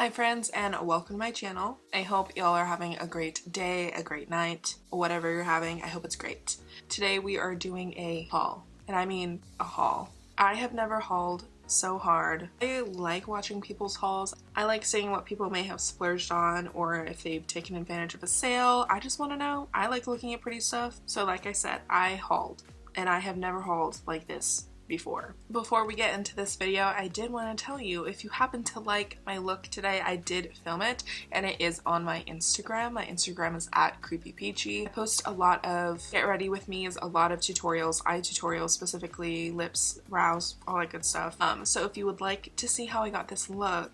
Hi friends, and welcome to my channel. I hope y'all are having a great day, a great night, whatever you're having. I hope it's great. Today we are doing a haul, and I mean a haul. I have never hauled so hard. I like watching people's hauls. I like seeing what people may have splurged on or if they've taken advantage of a sale. I just want to know. I like looking at pretty stuff. So like I said, I hauled, and I have never hauled like this before. Before we get into this video, I did want to tell you, if you happen to like my look today, I did film it and it is on my Instagram. My Instagram is at creepypeachy. I post a lot of get ready with me's, a lot of tutorials, eye tutorials, specifically lips, brows, all that good stuff. So if you would like to see how I got this look,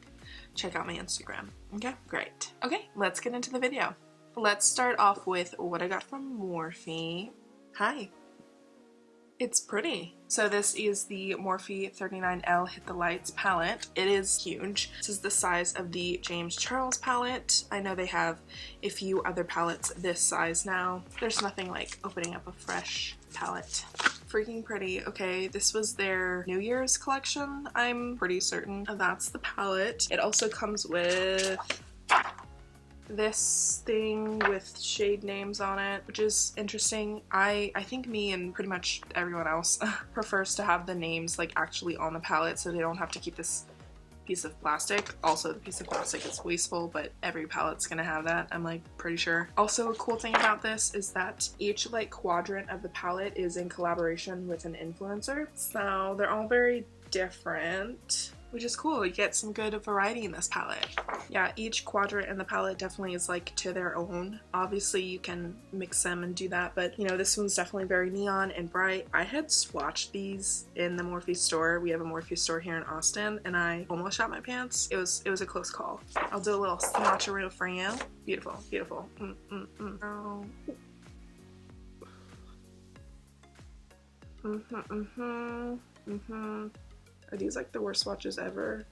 check out my Instagram. Okay, great. Okay, let's get into the video. Let's start off with what I got from Morphe. Hi. It's pretty. So this is the Morphe 39L Hit the Lights palette. It is huge. This is the size of the James Charles palette. I know they have a few other palettes this size now. There's nothing like opening up a fresh palette. Freaking pretty. Okay, this was their New Year's collection, I'm pretty certain. That's the palette. It also comes with this thing with shade names on it, which is interesting. I think me and pretty much everyone else prefers to have the names like actually on the palette so they don't have to keep this piece of plastic. Also, the piece of plastic is wasteful, but every palette's gonna have that, I'm like pretty sure. Also, a cool thing about this is that each like quadrant of the palette is in collaboration with an influencer, so they're all very different, which is cool. You get some good variety in this palette. Yeah, each quadrant in the palette definitely is like to their own. Obviously you can mix them and do that, but you know, this one's definitely very neon and bright. I had swatched these in the Morphe store. We have a Morphe store here in Austin, and I almost shot my pants. It was a close call. I'll do a little swatcheroo for you. Beautiful, beautiful. Oh. Are these like the worst swatches ever?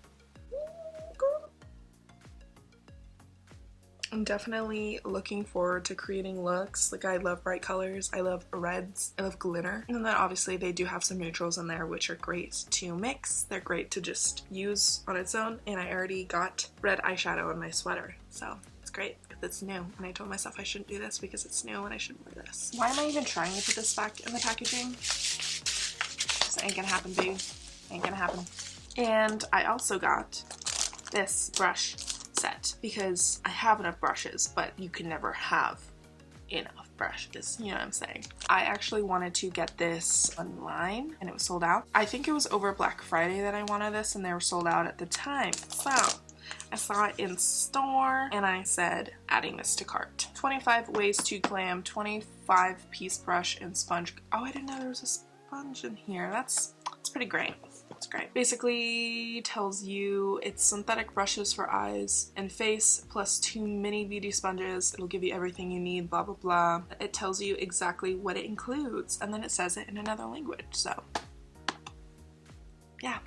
I'm definitely looking forward to creating looks. Like, I love bright colors, I love reds, I love glitter. And then obviously they do have some neutrals in there which are great to mix. They're great to just use on its own, and I already got red eyeshadow in my sweater, so it's great because it's new. And I told myself I shouldn't do this because it's new and I shouldn't wear this. Why am I even trying to put this back in the packaging? This ain't gonna happen, babe. Ain't gonna happen. And I also got this brush set because I have enough brushes, but you can never have enough brushes, you know what I'm saying. I actually wanted to get this online and it was sold out. I think it was over Black Friday that I wanted this and they were sold out at the time. So I saw it in store and I said, adding this to cart. 25 ways to glam, 25 piece brush and sponge. Oh, I didn't know there was a sponge in here. That's pretty great. It's great. Basically tells you it's synthetic brushes for eyes and face plus 2 mini beauty sponges. It'll give you everything you need, blah blah blah. It tells you exactly what it includes and then it says it in another language, so yeah.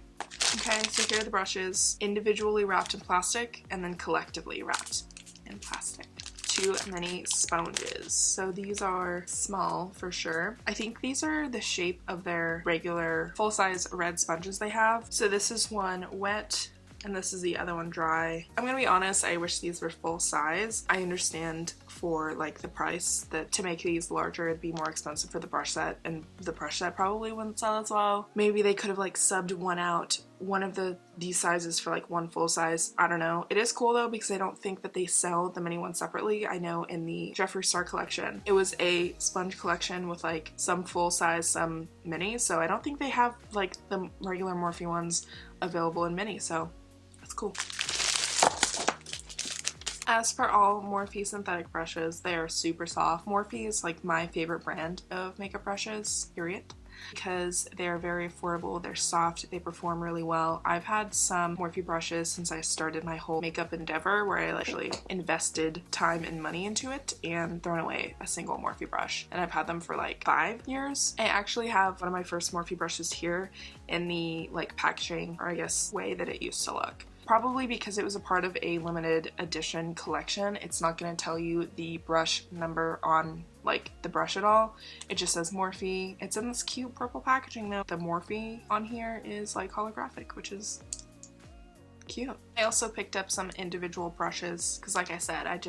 Okay, so here are the brushes, individually wrapped in plastic and then collectively wrapped in plastic. 2 mini sponges. So these are small for sure. I think these are the shape of their regular full-size red sponges they have. So this is one wet and this is the other one dry. I'm gonna be honest, I wish these were full size. I understand for like the price that to make these larger it'd be more expensive for the brush set, and the brush set probably wouldn't sell as well. Maybe they could have like subbed one out, one of these sizes for like one full size. I don't know. It is cool though because I don't think that they sell the mini ones separately. I know in the Jeffree Star collection it was a sponge collection with like some full size, some mini, so I don't think they have like the regular Morphe ones available in mini, so that's cool. As for all Morphe synthetic brushes, they are super soft. Morphe is like my favorite brand of makeup brushes, period, because they're very affordable, they're soft, they perform really well. I've had some Morphe brushes since I started my whole makeup endeavor where I actually invested time and money into it and thrown away a single Morphe brush, and I've had them for like 5 years. I actually have one of my first Morphe brushes here in the like packaging, or I guess way that it used to look. Probably because it was a part of a limited edition collection. It's not going to tell you the brush number on like the brush at all. It just says Morphe. It's in this cute purple packaging though. The Morphe on here is like holographic, which is Cute. I also picked up some individual brushes because like I said, I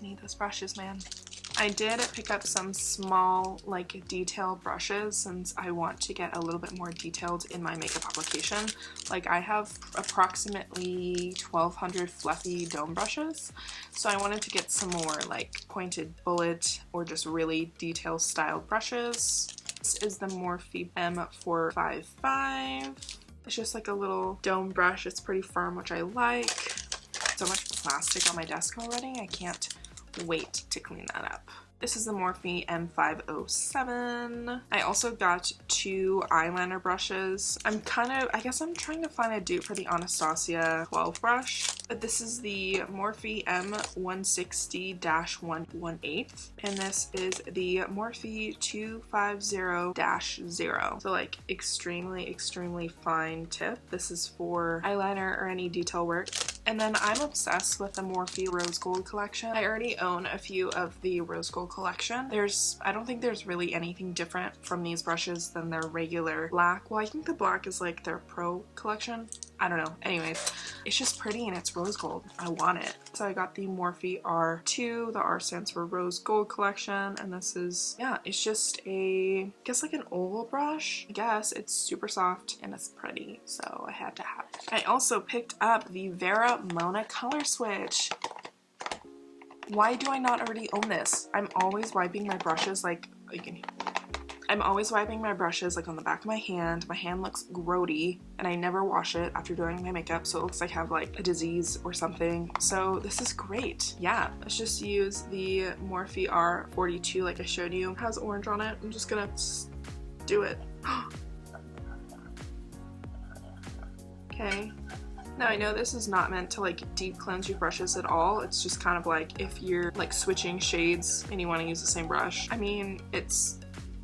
need those brushes, man. I did pick up some small like detail brushes since I want to get a little bit more detailed in my makeup application. Like I have approximately 1,200 fluffy dome brushes, so I wanted to get some more like pointed bullet or just really detail styled brushes. This is the Morphe M455. It's just like a little dome brush. It's pretty firm, which I like. So much plastic on my desk already. I can't wait to clean that up. This is the Morphe M507. I also got 2 eyeliner brushes. I guess I'm trying to find a dupe for the Anastasia 12 brush. But this is the Morphe M160-118. And this is the Morphe 250-0. So like extremely fine tip. This is for eyeliner or any detail work. And then I'm obsessed with the Morphe Rose Gold collection. I already own a few of the Rose Gold collection. I don't think there's really anything different from these brushes than their regular black. Well, I think the black is like their pro collection. I don't know. Anyways, it's just pretty and it's rose gold. I want it. So I got the Morphe R2. The R stands for Rose Gold collection. And this is, yeah, it's just I guess like an oval brush. I guess it's super soft and it's pretty. So I had to have it. I also picked up the Vera Mona color switch. Why do I not already own this? I'm always wiping my brushes like I'm always wiping my brushes like on the back of my hand. My hand looks grody and I never wash it after doing my makeup, so it looks like I have like a disease or something. So this is great. Yeah, let's just use the Morphe R42 like I showed you. It has orange on it. I'm just gonna do it. Okay. Now I know this is not meant to like deep cleanse your brushes at all. It's just kind of like if you're like switching shades and you want to use the same brush. I mean,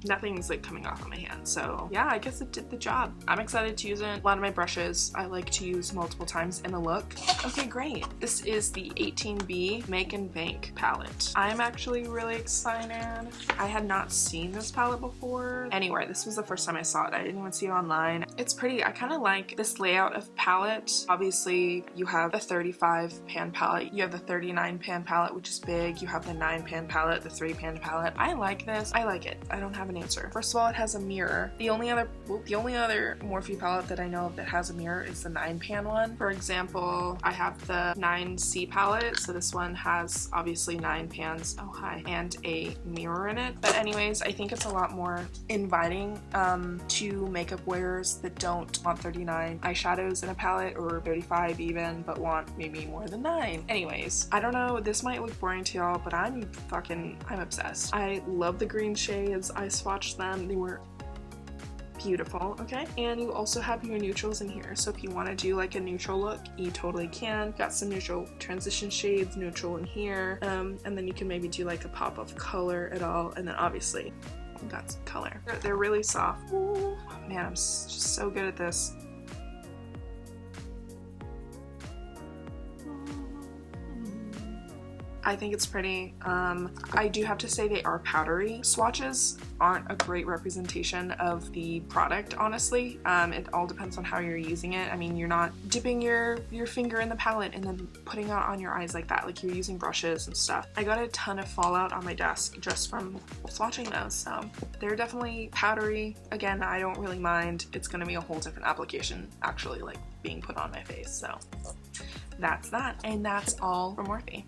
nothing's like coming off of my hand, so yeah, I guess it did the job. I'm excited to use it. A lot of my brushes I like to use multiple times in a look. Okay, great. This is the 18B Make and Bank palette. I'm actually really excited. I had not seen this palette before. Anyway, this was the first time I saw it. I didn't even see it online. It's pretty. I kind of like this layout of palette. Obviously, you have a 35 pan palette. You have the 39 pan palette, which is big. You have the 9 pan palette, the 3 pan palette. I like this. I like it. I don't have an answer. First of all, it has a mirror. The only other Morphe palette that I know of that has a mirror is the 9 pan one. For example, I have the 9C palette, so this one has obviously 9 pans, oh hi, and a mirror in it. But anyways, I think it's a lot more inviting to makeup wearers that don't want 39 eyeshadows in a palette, or 35 even, but want maybe more than 9. Anyways, I don't know, this might look boring to y'all, but I'm obsessed. I love the green shades. I swatched them. They were beautiful, okay? And you also have your neutrals in here, so if you want to do like a neutral look, you totally can. Got some neutral transition shades, neutral in here, and then you can maybe do like a pop of color at all, and then obviously got some color. They're really soft. Ooh, man, I'm just so good at this. I think it's pretty. I do have to say they are powdery. Swatches aren't a great representation of the product, honestly. It all depends on how you're using it. I mean, you're not dipping your finger in the palette and then putting it on your eyes like that. Like, you're using brushes and stuff. I got a ton of fallout on my desk just from swatching those, so they're definitely powdery. Again, I don't really mind. It's gonna be a whole different application actually, like, being put on my face, so that's that. And that's all from Morphe.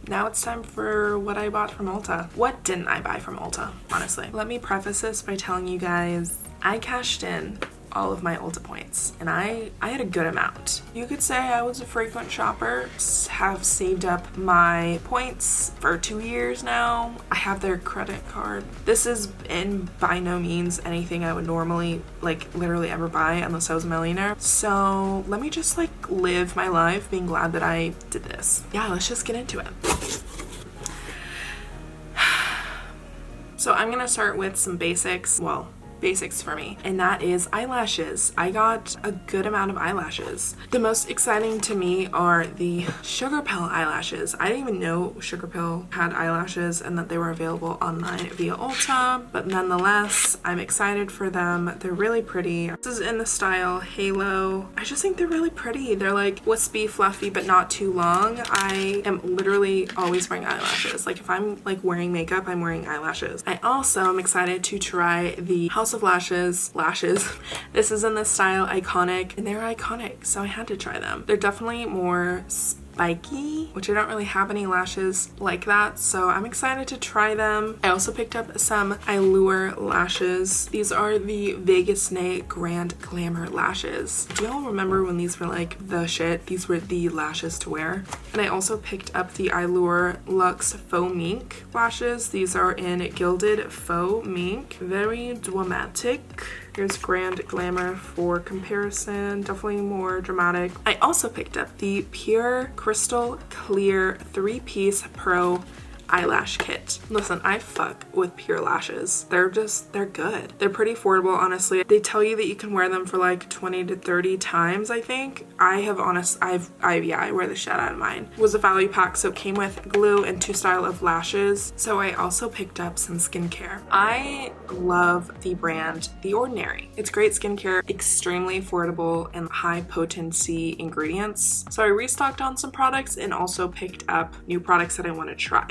Now it's time for what I bought from Ulta. What didn't I buy from Ulta, honestly? Let me preface this by telling you guys, I cashed in all of my Ulta points, and I had a good amount. You could say I was a frequent shopper, have saved up my points for 2 years now. I have their credit card. This is by no means anything I would normally, like, literally ever buy unless I was a millionaire. So let me just, like, live my life being glad that I did this. Yeah, let's just get into it. So I'm gonna start with some basics. Well, basics for me, and that is eyelashes. I got a good amount of eyelashes. The most exciting to me are the Sugar Pill eyelashes. I didn't even know Sugar Pill had eyelashes and that they were available online via Ulta, but nonetheless, I'm excited for them. They're really pretty. This is in the style Halo. I just think they're really pretty. They're like wispy, fluffy, but not too long. I am literally always wearing eyelashes. Like if I'm like wearing makeup, I'm wearing eyelashes. I also am excited to try the House of Lashes. This is in the style Iconic, and they're iconic, so I had to try them. They're definitely more spiky, which I don't really have any lashes like that, so I'm excited to try them. I also picked up some Allure lashes. These are the Vegas Nay Grand Glamour lashes. Do y'all remember when these were like the shit? These were the lashes to wear. And I also picked up the Allure Luxe Faux Mink lashes. These are in Gilded Faux Mink. Very dramatic. Here's Grand Glamour for comparison, definitely more dramatic. I also picked up the Pure Crystal Clear 3-piece Pro eyelash kit. Listen, I fuck with Pure lashes. They're good. They're pretty affordable, honestly. They tell you that you can wear them for like 20 to 30 times, I think. I wear the shit out of mine. It was a value pack, so it came with glue and 2 style of lashes. So I also picked up some skincare. I love the brand The Ordinary. It's great skincare, extremely affordable and high potency ingredients. So I restocked on some products and also picked up new products that I want to try.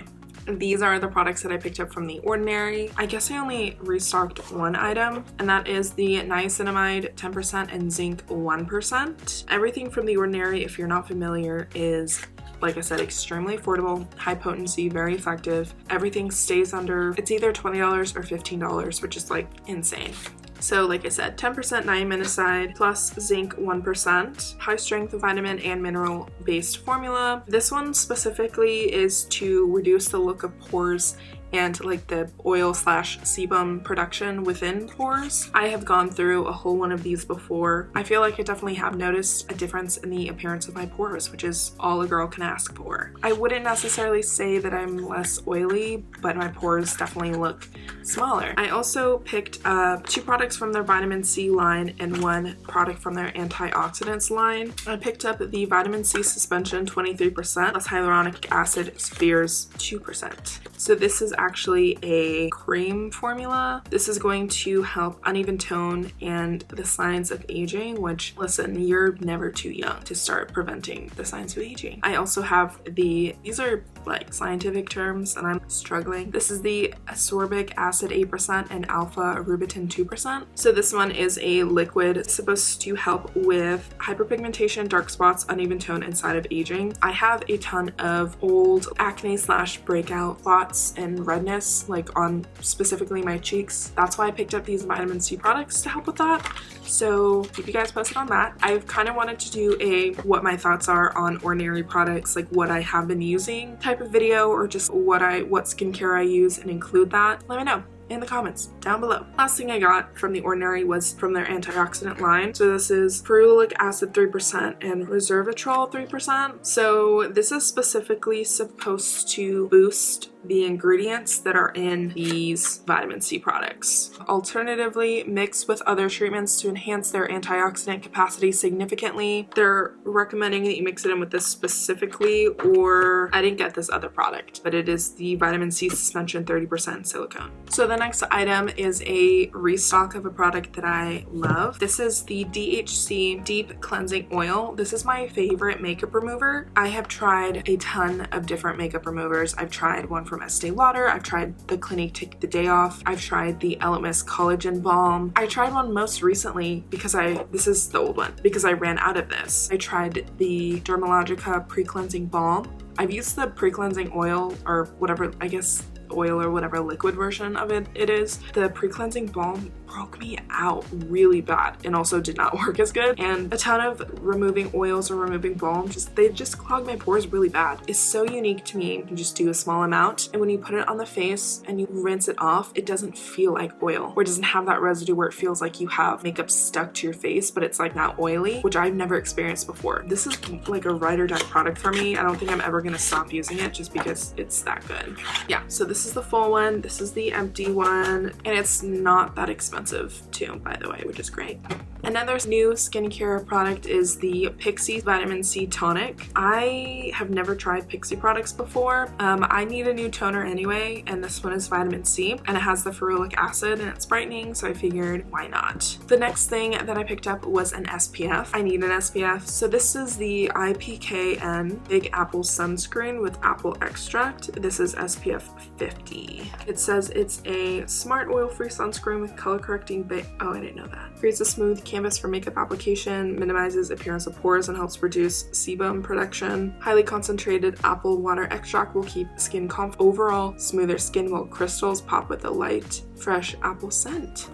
These are the products that I picked up from The Ordinary. I guess I only restocked one item, and that is the niacinamide 10% and zinc 1%. Everything from The Ordinary, if you're not familiar, is, like I said, extremely affordable, high potency, very effective. Everything stays under, it's either $20 or $15, which is like insane. So like I said, 10% niacinamide plus zinc 1%, high strength vitamin and mineral based formula. This one specifically is to reduce the look of pores and like the oil / sebum production within pores. I have gone through a whole one of these before. I feel like I definitely have noticed a difference in the appearance of my pores, which is all a girl can ask for. I wouldn't necessarily say that I'm less oily, but my pores definitely look smaller. I also picked up 2 products from their vitamin C line and 1 product from their antioxidants line. I picked up the vitamin C suspension 23% plus hyaluronic acid spheres 2%. So this is actually a cream formula. This is going to help uneven tone and the signs of aging, which, listen, you're never too young to start preventing the signs of aging. I also have these are like scientific terms and I'm struggling. This is the ascorbic acid 8% and alpha arbutin 2%. So this one is a liquid supposed to help with hyperpigmentation, dark spots, uneven tone, and sign of aging. I have a ton of old acne / breakout spots and redness like on specifically my cheeks. That's why I picked up these vitamin C products to help with that. So keep you guys posted on that. I've kind of wanted to do a what my thoughts are on Ordinary products, like what I have been using type of video, or just what skincare I use, and include that. Let me know in the comments down below. Last thing I got from The Ordinary was from their antioxidant line. So this is ferulic acid 3% and resveratrol 3%. So this is specifically supposed to boost the ingredients that are in these vitamin C products. Alternatively, mix with other treatments to enhance their antioxidant capacity significantly. They're recommending that you mix it in with this specifically, or I didn't get this other product, but it is the vitamin C suspension 30% silicone. So the next item is a restock of a product that I love. This is the DHC Deep Cleansing Oil. This is my favorite makeup remover. I have tried a ton of different makeup removers. I've tried one from Estee Lauder. I've tried the Clinique Take the Day Off. I've tried the Elemis Collagen Balm. I tried one most recently because this is the old one, because I ran out of this. I tried the Dermalogica Pre-Cleansing Balm. I've used the pre-cleansing oil, or whatever, I guess oil or whatever liquid version of it is. The pre-cleansing balm broke me out really bad and also did not work as good. And a ton of removing oils or removing balms, they just clog my pores really bad. It's so unique to me. You can just do a small amount, and when you put it on the face and you rinse it off, it doesn't feel like oil, or it doesn't have that residue where it feels like you have makeup stuck to your face, but it's like not oily, which I've never experienced before. This is like a ride or die product for me. I don't think I'm ever gonna stop using it just because it's that good. Yeah, so this this is the full one, this is the empty one, and it's not that expensive too, by the way, which is great. Another new skincare product is the Pixi Vitamin C Tonic. I have never tried Pixi products before. I need a new toner anyway, and this one is vitamin C, and it has the ferulic acid and it's brightening, so I figured why not. The next thing that I picked up was an SPF. I need an SPF. So this is the IPKN Big Apple Sunscreen with apple extract. This is SPF 50. It says it's a smart oil-free sunscreen with color correcting oh, I didn't know that. Creates a smooth canvas for makeup application, minimizes appearance of pores, and helps reduce sebum production. Highly concentrated apple water extract will keep skin overall smoother skin while crystals pop with a light, fresh apple scent.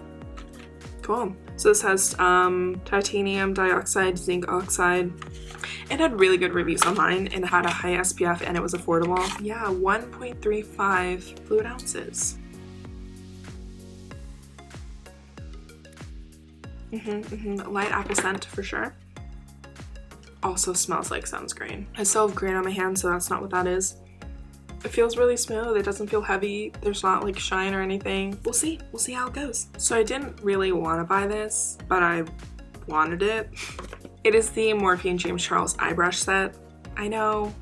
Cool. So this has titanium dioxide, zinc oxide. It had really good reviews online and it had a high SPF and it was affordable. Yeah, 1.35 fluid ounces. Light apple scent for sure. Also smells like sunscreen. I still have green on my hand, so that's not what that is. It feels really smooth. It doesn't feel heavy. There's not like shine or anything. We'll see. We'll see how it goes. So I didn't really want to buy this, but I wanted it. It is the Morphe and James Charles eye brush set. I know.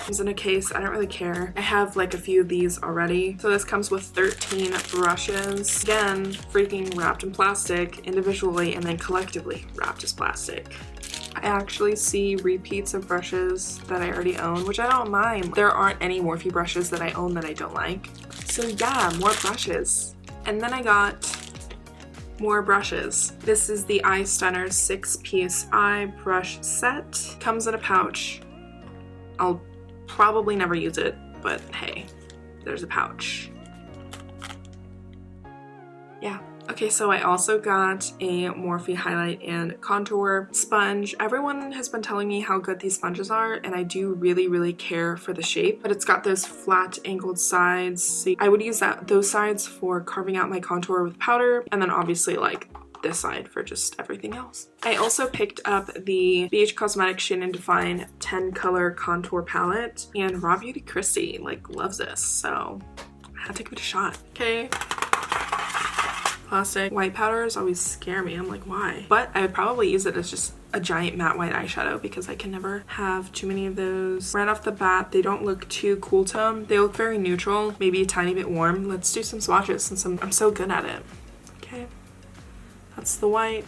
It's in a case. I don't really care. I have like a few of these already. So this comes with 13 brushes. Again, freaking wrapped in plastic individually and then collectively wrapped as plastic. I actually see repeats of brushes that I already own, which I don't mind. There aren't any Morphe brushes that I own that I don't like. So yeah, more brushes. And then I got more brushes. This is the Eye Stunner 6-piece eye brush set. Comes in a pouch. I'll probably never use it, but hey, there's a pouch. Yeah. Okay, so I also got a Morphe highlight and contour sponge. Everyone has been telling me how good these sponges are, and I do really care for the shape, but it's got those flat angled sides. So I would use those sides for carving out my contour with powder, and then obviously like this side for just everything else. I also picked up the BH Cosmetics Shade and Define 10 color contour palette, and Raw Beauty Christy like loves this, so I had to give it a shot. Okay. Plastic white powders always scare me. I'm like, why? But I would probably use it as just a giant matte white eyeshadow because I can never have too many of those. Right off the bat, they don't look too cool tone. They look very neutral, maybe a tiny bit warm. Let's do some swatches since I'm so good at it. Okay. That's the white.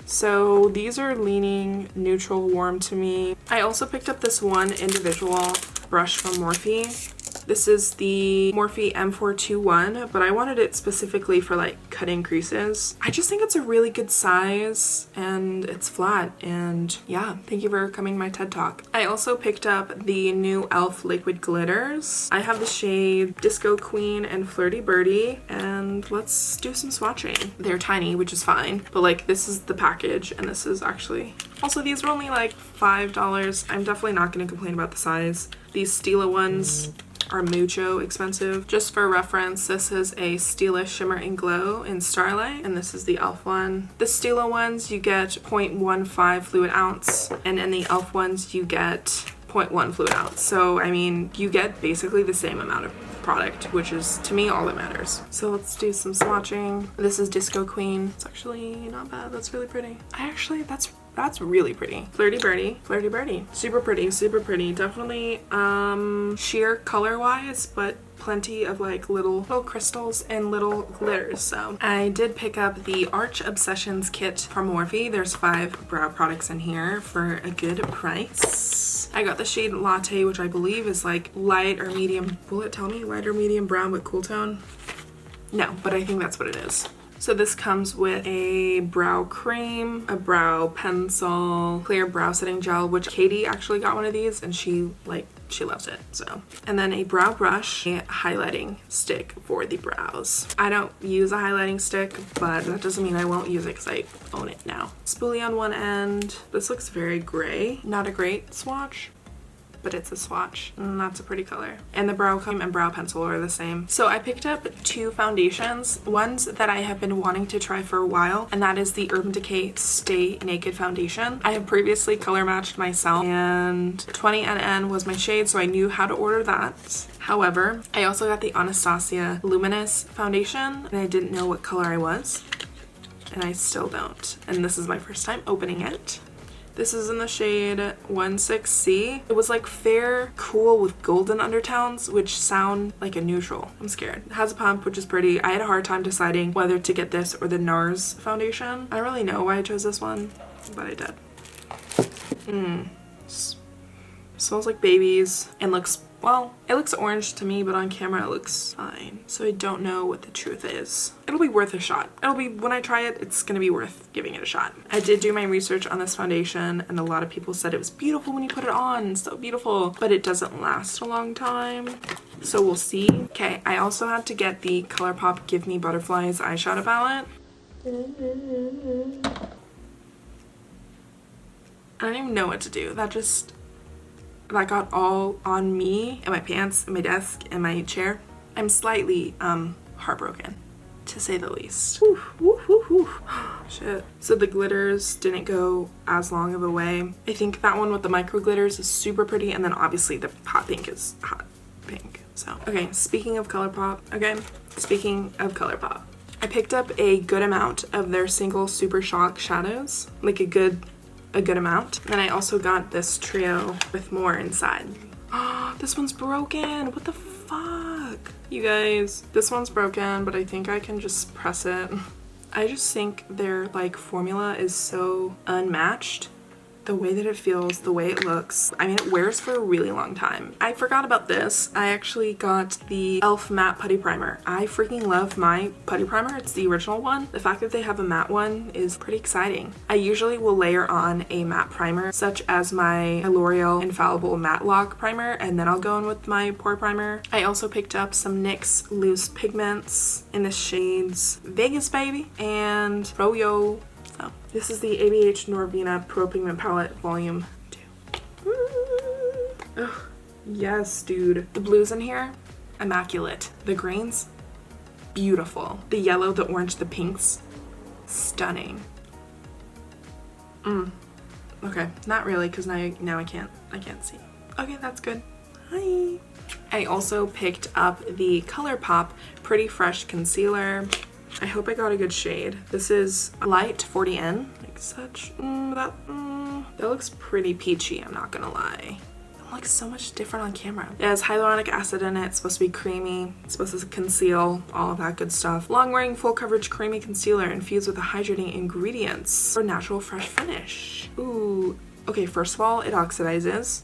So these are leaning neutral warm to me. I also picked up this one individual brush from Morphe. This is the Morphe M421, but I wanted it specifically for like cutting creases. I just think it's a really good size and it's flat, and yeah, thank you for coming to my TED Talk. I also picked up the new e.l.f. liquid glitters. I have the shade Disco Queen and Flirty Birdie, and let's do some swatching. They're tiny, which is fine, but like this is the package and this is actually, also these were only like $5. I'm definitely not going to complain about the size. These Stila ones are mucho expensive. Just for reference, this is a Stila Shimmer and Glow in Starlight, and this is the e.l.f. one. The Stila ones you get 0.15 fluid ounce, and in the e.l.f. ones you get 0.1 fluid ounce. So I mean, you get basically the same amount of product, which is to me all that matters. So let's do some swatching. This is Disco Queen. It's actually not bad. That's really pretty. That's really pretty. Flirty Birdie, Flirty Birdie. Super pretty, super pretty. Definitely sheer color wise, but plenty of like little crystals and little glitters. So I did pick up the Arch Obsessions kit from Morphe. There's 5 brow products in here for a good price. I got the shade Latte, which I believe is like light or medium. Will it tell me light or medium brown but cool tone? No, but I think that's what it is. So this comes with a brow cream, a brow pencil, clear brow setting gel, which Katie actually got one of these and she loves it. So, and then a brow brush, a highlighting stick for the brows. I don't use a highlighting stick, but that doesn't mean I won't use it because I own it now. Spoolie on one end. This looks very gray. Not a great swatch. but it's a swatch, and that's a pretty color. And the brow comb and brow pencil are the same. So I picked up 2 foundations, ones that I have been wanting to try for a while, and that is the Urban Decay Stay Naked Foundation. I have previously color matched myself, and 20NN was my shade, so I knew how to order that. However, I also got the Anastasia Luminous Foundation, and I didn't know what color I was, and I still don't. And this is my first time opening it. This is in the shade 16C. It was like fair, cool with golden undertones, which sound like a neutral. I'm scared. It has a pump, which is pretty. I had a hard time deciding whether to get this or the NARS foundation. I don't really know why I chose this one, but I did. Smells like babies and looks, well, it looks orange to me, but on camera it looks fine. So I don't know what the truth is. It'll be worth a shot. It'll be, when I try it, it's gonna be worth giving it a shot. I did do my research on this foundation, and a lot of people said it was beautiful when you put it on, so beautiful, but it doesn't last a long time. So we'll see. Okay, I also had to get the ColourPop Give Me Butterflies eyeshadow palette. I don't even know what to do. That got all on me and my pants and my desk and my chair. I'm slightly heartbroken, to say the least. Whew, whew, whew, whew. Shit. So the glitters didn't go as long of a way. I think that one with the micro glitters is super pretty, and then obviously the hot pink is hot pink. So okay, speaking of ColourPop, I picked up a good amount of their single Super Shock shadows, like a good amount. And I also got this trio with more inside. Oh, this one's broken. What the fuck? You guys, this one's broken, but I think I can just press it. I just think their like formula is so unmatched. The way that it feels, the way it looks. I mean, it wears for a really long time. I forgot about this. I actually got the e.l.f. matte putty primer. I freaking love my putty primer. It's the original one. The fact that they have a matte one is pretty exciting. I usually will layer on a matte primer, such as my L'Oreal Infallible Matte Lock Primer, and then I'll go in with my pore primer. I also picked up some NYX loose pigments in the shades Vegas Baby and Froyo. So this is the ABH Norvina Pro Pigment Palette Volume 2. Ugh, yes, dude. The blues in here, immaculate. The greens, beautiful. The yellow, the orange, the pinks, stunning. Okay, not really, because now I can't see. Okay, that's good. Hi. I also picked up the ColourPop Pretty Fresh Concealer. I hope I got a good shade. This is Light 40N, like such. That looks pretty peachy, I'm not gonna lie. It looks so much different on camera. It has hyaluronic acid in it. It's supposed to be creamy. It's supposed to conceal, all of that good stuff. Long-wearing, full-coverage, creamy concealer infused with the hydrating ingredients for natural, fresh finish. Ooh. Okay, first of all, it oxidizes.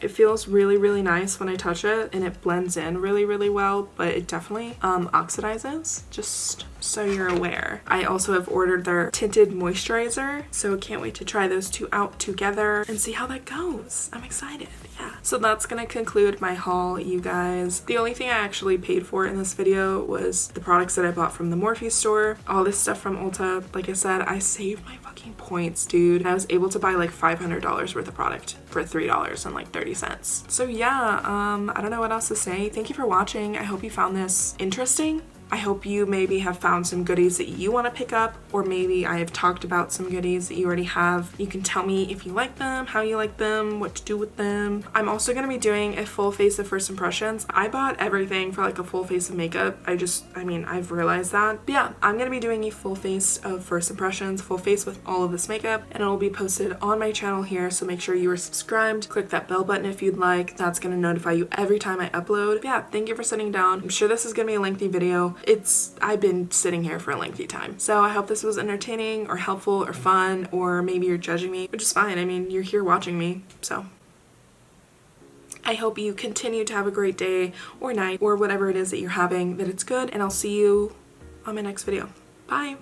It feels really, really nice when I touch it, and it blends in really, really well, but it definitely oxidizes, just so you're aware. I also have ordered their tinted moisturizer, so can't wait to try those two out together and see how that goes. I'm excited. Yeah. So that's gonna conclude my haul, you guys. The only thing I actually paid for in this video was the products that I bought from the Morphe store. All this stuff from Ulta. Like I said, I saved my fucking points, dude. I was able to buy like $500 worth of product for $3.30. So yeah, I don't know what else to say. Thank you for watching. I hope you found this interesting. I hope you maybe have found some goodies that you want to pick up, or maybe I have talked about some goodies that you already have. You can tell me if you like them, how you like them, what to do with them. I'm also going to be doing a full face of first impressions. I bought everything for like a full face of makeup. I've realized that. But yeah, I'm going to be doing a full face of first impressions, full face with all of this makeup, and it'll be posted on my channel here, so make sure you are subscribed. Click that bell button if you'd like. That's going to notify you every time I upload. But yeah, thank you for sitting down. I'm sure this is going to be a lengthy video. I've been sitting here for a lengthy time. So I hope this was entertaining or helpful or fun, or maybe you're judging me, which is fine. I mean, you're here watching me, so. I hope you continue to have a great day or night or whatever it is that you're having, that it's good, and I'll see you on my next video. Bye.